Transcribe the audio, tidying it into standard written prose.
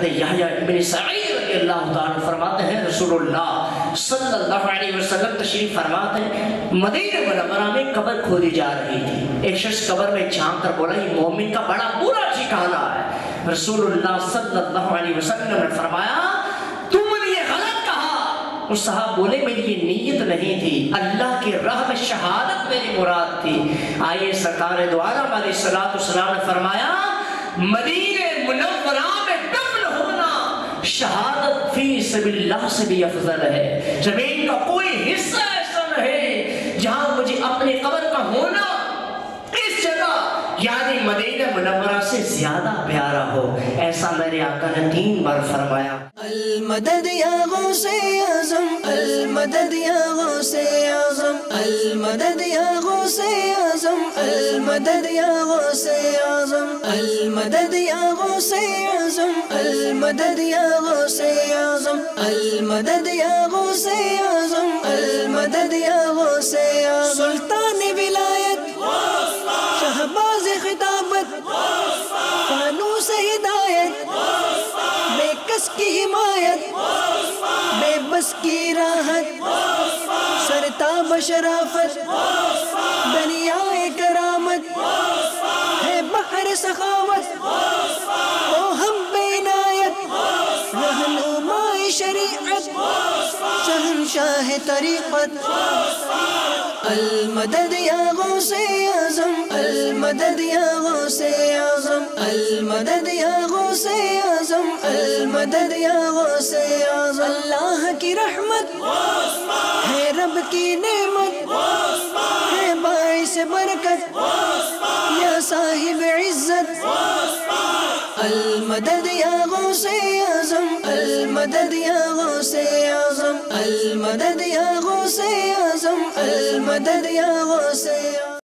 حضرت یحییٰ ابن سعید رضی اللہ تعالیٰ فرماتے ہیں رسول اللہ صلی اللہ علیہ وسلم تشریف فرماتے ہیں مدینہ منورہ میں قبر کھودی جا رہی تھی. ایک شخص قبر میں جھانک کر بولا یہ مومن کا بڑا برا ٹھکانہ ہے. رسول اللہ صلی اللہ علیہ وسلم نے فرمایا تم نے یہ غلط کہا. اس صاحب بولے میری یہ نیت نہیں تھی, اللہ کی راہ میں شہادت میری مراد تھی. آئیے سرکار دو عالم علیہ السلام نے فرمایا مدینہ منورہ میں دفن ہونا شہادت فی سبیل اللہ سے بھی افضل ہے. زمین کا کوئی حصہ ایسا نہیں جہاں مجھے اپنے قبر کا ہونا اس جگہ یعنی مدینہ منورہ سے زیادہ پیارا ہو. ایسا میرے آقا نے 3 بار فرمایا. المدد یا غوث اعظم, المدد یا غوث اعظم, المدد یا غوث اعظم, المدد یا غوث اعظم, المدد یا غوث اعظم, المدد یا غوث اعظم, المدد یا غوث اعظم, المدد یا غوث اعظم. سلطان ولایت, شہباز خطابت, فانوس ہدایت, بے کس کی حمایت, بے بس کی راحت, سرتاب شرافت, دریائے کرامت, ہے بحر سخاوت, او ہم بے عنایت, رہنمائے شریعت, شہنشاہ طریقت. المدد یا غوث اعظم, المدد یا غوث اعظم, المدد یا غوث اعظم, المدد یا غوث اعظم. اللہ کی رحمت ہے, رب کی نعمت ہے, باعث برکت یا صاحب عزت. المدد یا غوث اعظم, المدد یا غوث اعظم, المدد یا غوث اعظم, المدد یا غوث اعظم.